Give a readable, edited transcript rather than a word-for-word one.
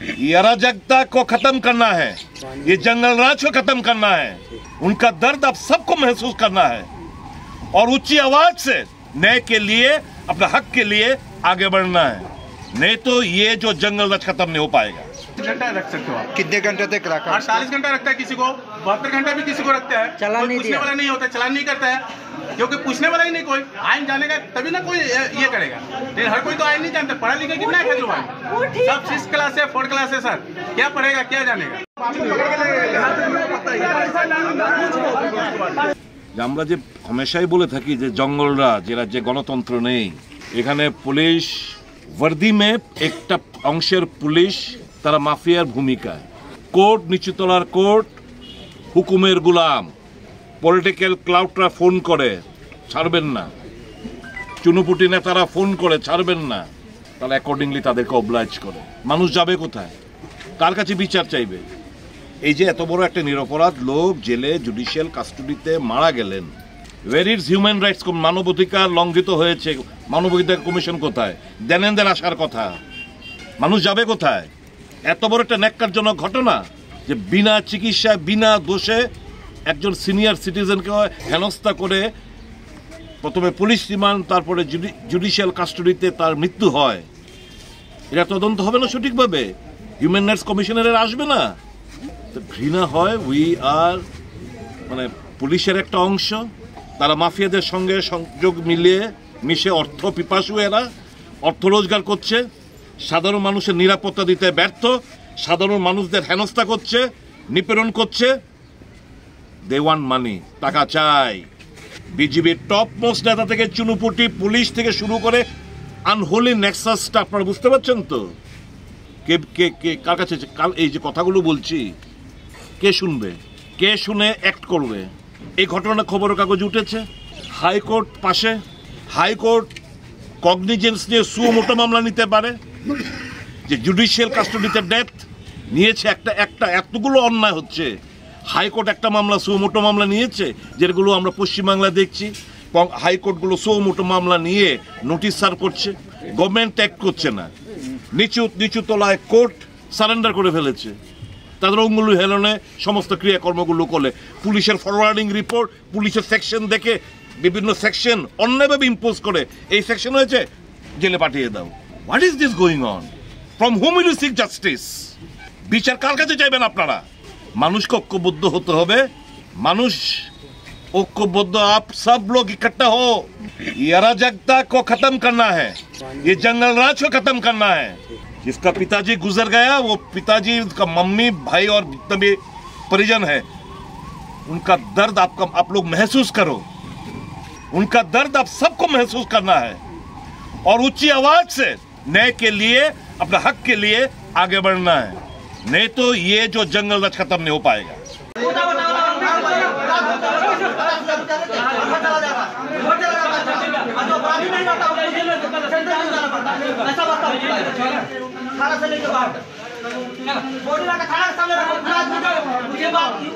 ये अराजकता को खत्म करना है, ये जंगल राज को खत्म करना है। उनका दर्द अब सबको महसूस करना है और ऊंची आवाज से न्याय के लिए, अपने हक के लिए आगे बढ़ना है। नहीं तो ये जो जंगल राज खत्म नहीं हो पाएगा। घंटा रख सकते हो आप? कितने घंटे तक रखा? 48 घंटा रखता है किसी को, 72 घंटा भी किसी को रखता है। चलान नहीं पूछने वाला नहीं होता, चलान नहीं करता है, क्योंकि पूछने वाला ही नहीं कोई। आइन जानेगा तभी ना कोई ये करेगा, लेकिन हर कोई तो आइन नहीं जानता। पढ़ा लिखा कितना है जो भाई, सब 6 क्लास है, 4 क्लास है सर, क्या पढ़ेगा क्या जानेगा। আমরা যে हमेशाই বলে থাকি যে জঙ্গলরা যে রাজ্যে গণতন্ত্র নেই, এখানে পুলিশ वर्दी में একটা অংশের পুলিশ তারা মাফিয়ার ভূমিকায়। কোর্ট, নিচুতলার কোর্ট হুকুমের গোলাম। পলিটিক্যাল ক্লাউডরা ফোন করে ছাড়বেন না, চুনুপুটি নেতারা ফোন করে ছাড়বেন না, তাহলে অ্যাকর্ডিংলি তাদেরকে অবলাইজ করে। মানুষ যাবে কোথায়, কার কাছে বিচার চাইবে? এই যে এত বড় একটা নিরপরাধ লোক জেলে জুডিশিয়াল কাস্টডিতে মারা গেলেন, ওয়ের ইজ হিউম্যান রাইটস, মানবাধিকার লঙ্ঘিত হয়েছে, মানবাধিকার কমিশন কোথায়? দেনেনদের আসার কথা। মানুষ যাবে কোথায়? এত বড় একটা ন্যাক্কারজনক ঘটনা যে বিনা চিকিৎসায়, বিনা দোষে একজন সিনিয়র সিটিজেনকে হেনস্থা করে প্রথমে পুলিশ রিমান্ড, তারপরে জুডিশিয়াল কাস্টডিতে তার মৃত্যু হয়। এটা তদন্ত হবে না সঠিকভাবে? হিউম্যান রাইটস কমিশনের আসবে না? তো ঘৃণা হয়। উই আর পুলিশের একটা অংশ, তারা মাফিয়াদের সঙ্গে সংযোগ মিশে অর্থ পিপাসু, এরা অর্থ রোজগার করছে, সাধারণ মানুষের নিরাপত্তা দিতে ব্যর্থ, সাধারণ মানুষদের হেনস্থা করছে, নিপীড়ন করছে। দে ওয়ান্ট মানি, টাকা চাই। বিজিবির টপ মোস্ট নেতা থেকে চুনুপুটি পুলিশ থেকে শুরু করে আনহোলি নেক্সাসটা আপনারা বুঝতে পারছেন তো? কে কার কাছে এই যে কথাগুলো বলছি, কে শুনবে? কে শুনে অ্যাক্ট করবে? এই ঘটনা খবরের কাগজে উঠেছে, হাইকোর্ট পাশে। হাইকোর্ট কগনিজেন্স নিয়ে সুমোটো মামলা নিতে পারে যে জুডিশিয়াল কাস্টডিতে ডেথ নিয়েছে, একটা এতগুলো অন্যায় হচ্ছে। হাইকোর্ট একটা মামলা সুমোটো মামলা নিয়েছে, যেগুলো আমরা পশ্চিমবাংলায় দেখছি। হাইকোর্টগুলো সুমোটো মামলা নিয়ে নোটিশ সার্ভ করছে, গভর্নমেন্ট অ্যাক্ট করছে না। নিচু তলায় কোর্ট সারেন্ডার করে ফেলেছে, তাদের অঙ্গুলি হেলনে সমস্ত ক্রিয়াকর্মগুলো করলে। পুলিশের ফরওয়ার্ডিং রিপোর্ট, পুলিশের সেকশন দেখে বিভিন্ন সেকশন অন্যায়ভাবে ইম্পোজ করে, এই সেকশন হয়েছে জেলে পাঠিয়ে দাও। What is this going on? From whom will you seek justice? বিচার কার কাছে চাইবেন আপনারা? মানুষকে ঐক্যবদ্ধ হতে হবে। মানুষ ঐক্যবদ্ধ, आप सब लोग इकट्ठा हो, ये अराजकता को खत्म करना है, ये जंगल राज को खत्म करना है। जिसका पिताजी गुजर गया, वो पिताजी, उसका मम्मी, भाई और जितने भी परिजन है, उनका दर्द आप लोग महसूस करो। उनका दर्द आप सबको महसूस करना है और ऊंची आवाज से न्याय के लिए, अपने हक के लिए आगे बढ़ना है। नहीं तो ये जो जंगल राज खत्म नहीं हो पाएगा। थाना से लेके बाहर